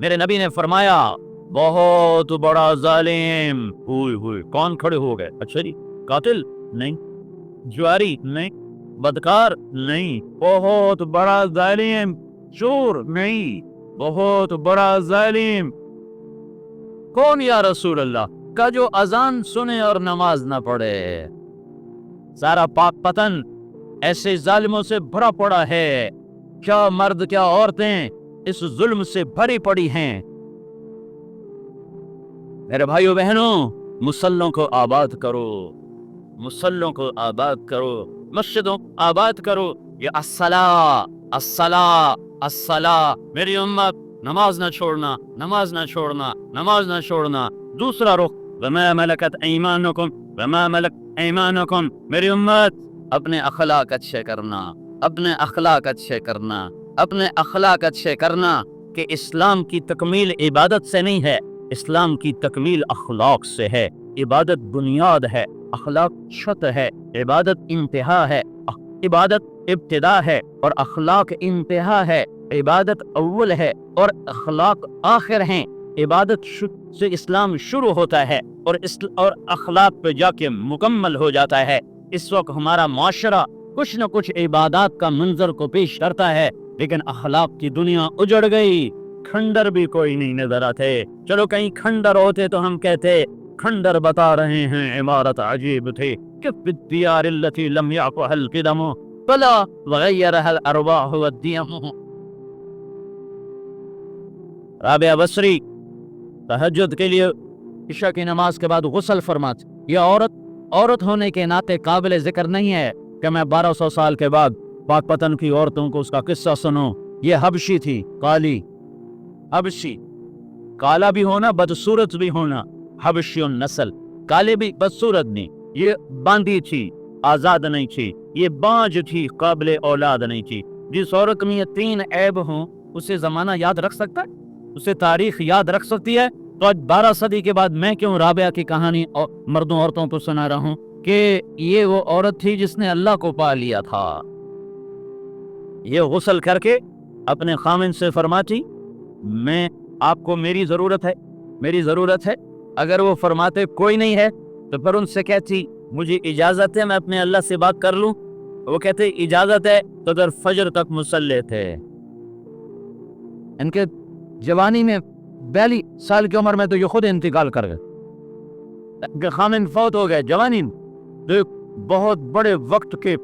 میرے نبی نے فرمایا بہت بڑا ظالم ہوئے ہوئے کون کھڑے ہو گئے؟ اچھا جی، قاتل نہیں، جواری نہیں، بدکار نہیں، بہت بڑا ظالم، چور نہیں، بہت بڑا ظالم کون یا رسول اللہ؟ کا جو اذان سنے اور نماز نہ پڑھے۔ سارا پاک پتن ایسے ظالموں سے بھرا پڑا ہے، کیا مرد کیا عورتیں اس ظلم سے بھری پڑی ہیں۔ میرے بھائیو بہنوں، مصلوں کو آباد کرو، مصلوں کو آباد کرو، مسجدوں کو آباد کرو۔ یہ الصلاۃ الصلاۃ الصلاۃ، میری امت نماز نہ چھوڑنا، نماز نہ چھوڑنا، نماز نہ چھوڑنا۔ دوسرا رخ وما ملکت ایمانکم، وما ملکت ایمانکم، میری امت اپنے اخلاق اچھے کرنا، اپنے اخلاق اچھے کرنا، اپنے اخلاق اچھے کرنا، کہ اسلام کی تکمیل عبادت سے نہیں ہے، اسلام کی تکمیل اخلاق سے ہے۔ عبادت بنیاد ہے، اخلاق چھت ہے۔ عبادت انتہا ہے، عبادت ابتدا ہے، اور اخلاق انتہا ہے۔ عبادت اول ہے اور اخلاق آخر ہیں۔ عبادت سے اسلام شروع ہوتا ہے اور اخلاق پہ جا کے مکمل ہو جاتا ہے۔ اس وقت ہمارا معاشرہ کچھ نہ کچھ عبادات کا منظر کو پیش کرتا ہے، لیکن اخلاق کی دنیا اجڑ گئی، کھنڈر بھی کوئی نہیں نظر آتے۔ چلو کہیں کھنڈر ہوتے تو ہم کہتے کھنڈر بتا رہے ہیں عمارت عجیب تھی، کف بالدیار التي لم يعقها القدم فلا وغيرها الارواح والديم۔ رابعہ بصری تہجد کے لیے عشاء کی نماز کے بعد غسل فرماتے۔ یہ عورت ہونے کے ناطے قابل ذکر نہیں ہے کہ میں 1200 سال کے بعد پاک پتن کی عورتوں کو اس کا قصہ سنوں۔ یہ حبشی تھی، کالی، حبشی، کالا بھی ہونا بدصورت بھی ہونا، حبشی النسل، کالے بھی بدصورت نہیں۔ یہ باندھی تھی، آزاد نہیں تھی، یہ بانجھ تھی، قابل اولاد نہیں تھی۔ جس عورت میں یہ 3 عیب ہوں اسے زمانہ یاد رکھ سکتا ہے، اسے تاریخ یاد رکھ سکتی ہے۔ تو آج 12 صدی کے بعد میں کیوں رابعہ کی کہانی مردوں عورتوں کو سنا رہا ہوں کہ یہ وہ عورت تھی جس نے اللہ کو پا لیا تھا۔ یہ غسل کر کے اپنے خامن سے فرماتی میں آپ کو میری ضرورت ہے، میری ضرورت ہے۔ اگر وہ فرماتے کوئی نہیں ہے تو پھر ان سے کہتی مجھے اجازت ہے میں اپنے اللہ سے بات کر لوں؟ وہ کہتے اجازت ہے، تو اگر فجر تک مصلی تھے۔ ان کے جوانی میں 42 سال کی عمر میں تو یہ خود انتقال کر گئے، خامن فوت ہو گئے جوانی میں۔ بہت بڑے وقت کے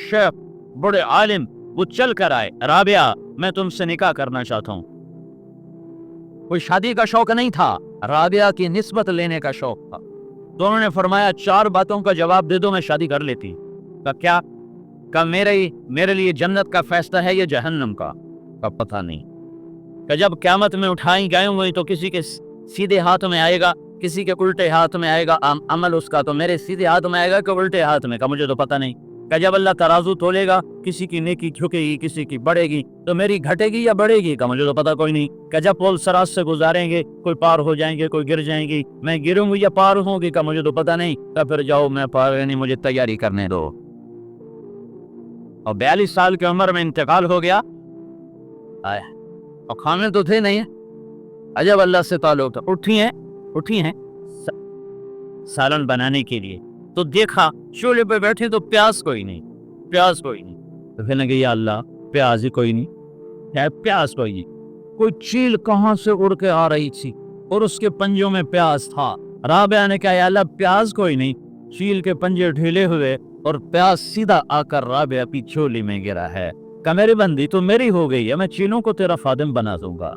شیخ، بڑے عالم، وہ چل کر آئے، رابعہ میں تم سے نکاح کرنا چاہتا ہوں۔ کوئی شادی کا شوق نہیں تھا، رابعہ کی نسبت لینے کا شوق تھا۔ تو انہوں نے فرمایا 4 باتوں کا جواب دے دو میں شادی کر لیتی۔ کیا؟ کہ میرے لیے جنت کا فیصلہ ہے یا جہنم کا پتہ نہیں۔ کہ جب قیامت میں اٹھائی گئے ہوئی تو کسی کے سیدھے ہاتھ میں آئے گا، کسی کے الٹے ہاتھ میں آئے گا عمل اس کا، تو میرے سیدھے ہاتھ میں آئے گا کہ الٹے ہاتھ میں، کا مجھے تو پتہ نہیں۔ کہ جب اللہ ترازو تولے گا کسی کی نیکی جھکے گی، کسی کی بڑھے گی، تو میری گھٹے گی یا بڑھے گی، کا مجھے تو پتہ کوئی نہیں۔ کہ جب پول سراج سے گزاریں گے کوئی پار ہو جائیں گے، کوئی گر جائیں گی، میں گروں گی یا پار ہوں گی، کا مجھے تو پتہ نہیں۔ کہ پھر جاؤ میں پار نہیں، مجھے تیاری کرنے دو۔ اور 42 سال کی عمر میں انتقال ہو گیا، اور خامن تو تھے نہیں، عجب اللہ سے تعلق تھا۔ اٹھی ہیں سالن بنانے کے لیے، تو دیکھا چولہے پہ بیٹھے تو پیاز کوئی نہیں، تو پھر لگے یا اللہ پیاز ہی کوئی نہیں، پیاز کوئی نہیں۔ کوئی چیل کہاں سے اڑ کے آ رہی تھی اور اس کے پنجوں میں پیاز تھا۔ رابعہ نے کہا یا اللہ پیاز کوئی نہیں، چیل کے پنجے ڈھیلے ہوئے اور پیاز سیدھا آ کر رابعہ کی چولی میں گرا ہے۔ کہ میری بندی تو میری ہو گئی ہے، میں چیلوں کو تیرا خادم بنا دوں گا۔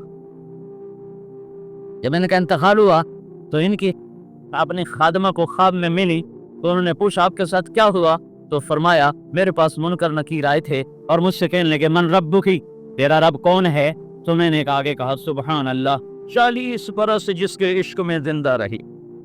جب میں نے کہا انتقال ہوا تو ان کی اپنی خادمہ کو خواب میں ملی، تو انہوں نے پوچھا آپ کے ساتھ کیا ہوا؟ تو فرمایا میرے پاس منکر نکیر آئے تھے اور مجھ سے کہنے لگے من ربکی، تیرا رب کون ہے؟ تو میں نے آگے کہا سبحان اللہ، 40 برس جس کے عشق میں زندہ رہی،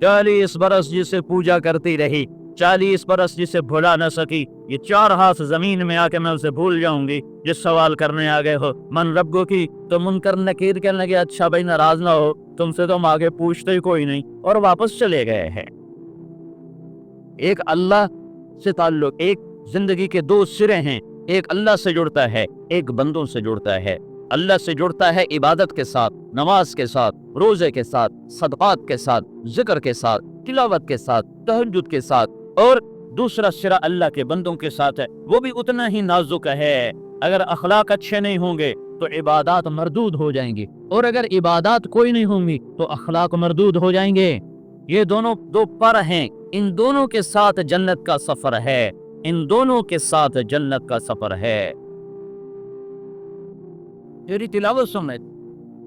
40 برس جسے پوجا کرتی رہی، 40 برس جسے بھلا نہ سکی، یہ 4 ہاتھ زمین میں آ کے میں اسے بھول جاؤں گی جس سوال کرنے آ گئے ہو من ربو کی۔ تو منکر نکیر کہنے لگے اچھا بھائی ناراض نہ ہو، تم سے تو ہم آگے پوچھتے ہی کوئی نہیں، اور واپس چلے گئے ہیں۔ ایک اللہ سے تعلق، ایک زندگی کے 2 سرے ہیں، ایک اللہ سے جڑتا ہے، ایک بندوں سے جڑتا ہے۔ اللہ سے جڑتا ہے عبادت کے ساتھ، نماز کے ساتھ، روزے کے ساتھ، صدقات کے ساتھ، ذکر کے ساتھ، تلاوت کے ساتھ، تہجد کے ساتھ، اور دوسرا سرا اللہ کے بندوں کے ساتھ ہے، وہ بھی اتنا ہی نازک ہے۔ اگر اخلاق اچھے نہیں ہوں گے تو عبادات مردود ہو جائیں گی، اور اگر عبادات کوئی نہیں ہوں گی تو اخلاق مردود ہو جائیں گے۔ یہ دونوں دو پر ہیں، ان دونوں کے ساتھ جنت کا سفر ہے، ان دونوں کے ساتھ جنت کا سفر ہے۔ تیری تلاوت سننے،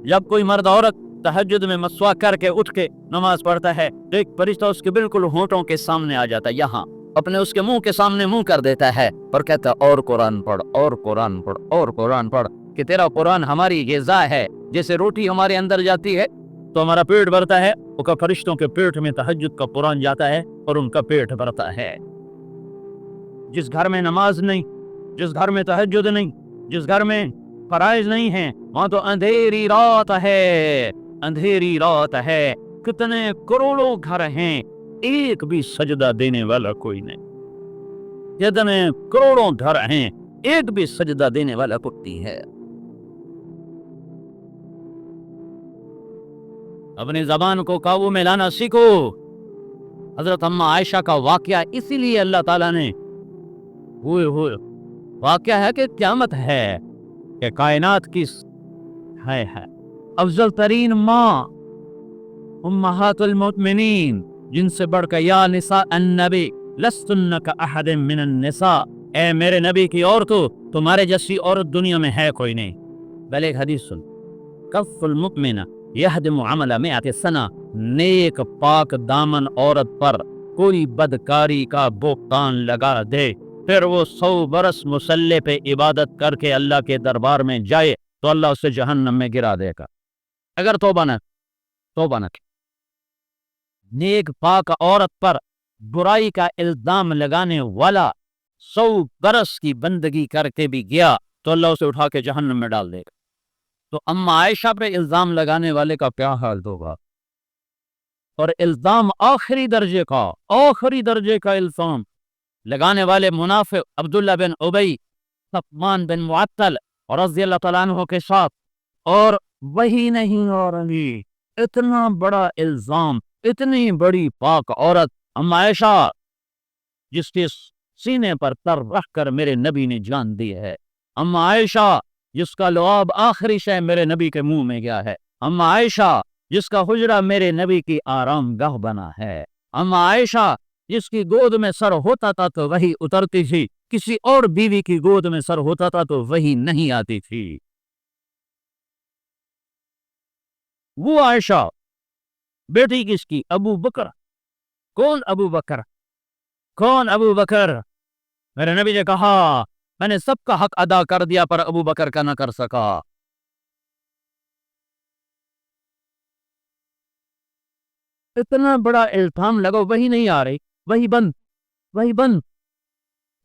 جب کوئی مرد عورت تہجد میں مسواک کر کے اٹھ کے نماز پڑھتا ہے تو ایک فرشتہ اس کے بالکل ہونٹوں کے سامنے آ جاتا ہے، یہاں اپنے اس کے منہ کے سامنے منہ کر دیتا ہے اور کہتا ہے اور قرآن پڑھ، اور قرآن پڑھ، اور قرآن پڑھ، کہ تیرا قرآن ہماری غذا ہے، جیسے روٹی ہمارے اندر جاتی ہے تو ہمارا پیٹ بھرتا ہے، وہ کا فرشتوں کے پیٹ میں تہجد کا قرآن جاتا ہے اور ان کا پیٹ بھرتا ہے۔ جس گھر میں نماز نہیں، جس گھر میں تہجد نہیں، جس گھر میں فرائض نہیں ہیں، وہاں تو اندھیری رات ہے، اندھیری رات ہے۔ کتنے کروڑوں گھر ہیں، ایک بھی سجدہ دینے والا کوئی نہیں۔ کتنے کروڑوں گھر ہیں، ایک بھی سجدہ دینے والا کوئی نہیں ہے۔ اپنی زبان کو قابو میں لانا سیکھو۔ حضرت اماں عائشہ کا واقعہ اسی لیے اللہ تعالیٰ نے ہوئے واقعہ ہے کہ قیامت ہے کہ کائنات کی ہے افضل ترین ماں امہات المؤمنین، جن سے بڑھ کر یا نساء النبی لستن کاحد من النساء، اے میرے نبی کی عورتوں، تمہارے جیسی عورت دنیا میں ہے کوئی نہیں۔ بل ایک حدیث سن، کف المؤمن یہدم عمل مئات سنہ، نیک پاک دامن عورت پر کوئی بدکاری کا بہتان لگا دے، پھر وہ 100 برس مصلی پہ عبادت کر کے اللہ کے دربار میں جائے تو اللہ اسے جہنم میں گرا دے گا، اگر توبہ نہ کی۔ نیک پاک عورت پر برائی کا الزام لگانے والا 100 برس کی بندگی کر کے بھی گیا تو اللہ اسے اٹھا کے جہنم میں ڈال دے گا۔ تو اماں عائشہ پہ الزام لگانے والے کا کیا حال ہوگا؟ اور الزام آخری درجے کا الزام لگانے والے منافق عبداللہ بن ابی، صفوان بن معطل اور رضی اللہ تعالیٰ عنہ کے ساتھ، اور وہی نہیں ہو رہی، اتنا بڑا الزام، اتنی بڑی پاک عورت اماں عائشہ، جس کے سینے پر تر رکھ کر میرے نبی نے جان دی ہے، اماں عائشہ جس کا لعاب آخری شے میرے نبی کے منہ میں گیا ہے، اماں عائشہ جس کا حجرہ میرے نبی کی آرام گاہ بنا ہے، اماں عائشہ جس کی گود میں سر ہوتا تھا تو وہی اترتی تھی، کسی اور بیوی کی گود میں سر ہوتا تھا تو وہی نہیں آتی تھی۔ وہ عائشہ بیٹی کس کی؟ ابو بکر۔ کون ابو بکر؟ میرے نبی نے کہا میں نے سب کا حق ادا کر دیا پر ابو بکر کا نہ کر سکا۔ اتنا بڑا الزام لگا، وہی نہیں آ رہی، وہی بند۔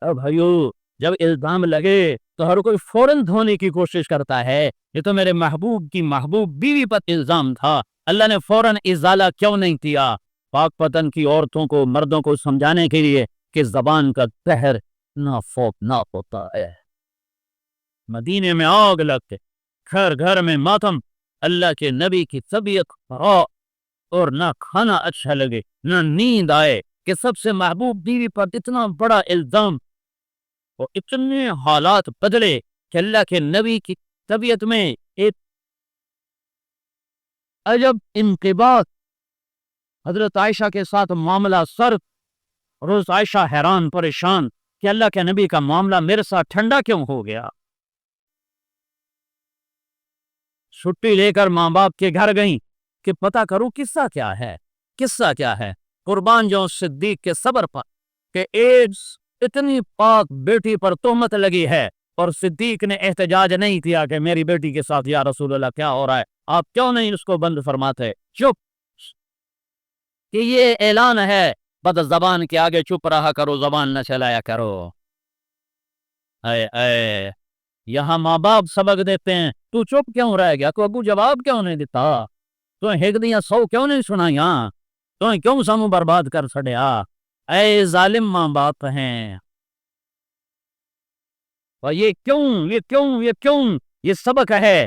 اب بھائیو، جب الزام لگے تو ہر کوئی فوراً دھونے کی کوشش کرتا ہے، یہ تو میرے محبوب کی محبوب بیوی پر الزام تھا، اللہ نے فوراً ازالہ کیوں نہیں کیا؟ پاک پتن کی عورتوں کو، مردوں کو سمجھانے کے لیے کہ زبان کا زہر ناپوک ہوتا ہے۔ مدینے میں آگ لگتے، گھر گھر میں ماتم، اللہ کے نبی کی طبیعت خراب، اور نہ کھانا اچھا لگے نہ نیند آئے کہ سب سے محبوب بیوی پر اتنا بڑا الزام، اور اتنے حالات بدلے کہ اللہ کے نبی کی طبیعت میں ایک عجب انقباض، حضرت عائشہ کے ساتھ معاملہ سرد، روز عائشہ حیران پریشان کہ اللہ کے نبی کا معاملہ میرے ساتھ ٹھنڈا کیوں ہو گیا۔ چھٹی لے کر ماں باپ کے گھر گئیں کہ پتہ کروں قصہ کیا ہے، قربان جاؤں صدیق کے صبر پر کہ ایک اتنی پاک بیٹی پر تہمت لگی ہے اور صدیق نے احتجاج نہیں کیا کہ میری بیٹی کے ساتھ یا رسول اللہ کیا ہو رہا ہے، آپ کیوں نہیں اس کو بند فرماتے؟ چپ، کہ یہ اعلان ہے بد زبان کے آگے چپ رہا کرو، زبان نہ چلایا کرو۔ اے یہاں ماں باپ سبق دیتے ہیں، تو چپ کیوں رہ گیا؟ تو ابو جواب کیوں نہیں دیتا؟ تو ہگدیاں 100 کیوں نہیں سنائیاں؟ تو کیوں سامو برباد کر چھڑیا؟ اے ظالم ماں باپ ہیں، اور یہ کیوں یہ سبق ہے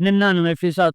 99%,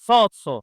700,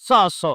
700।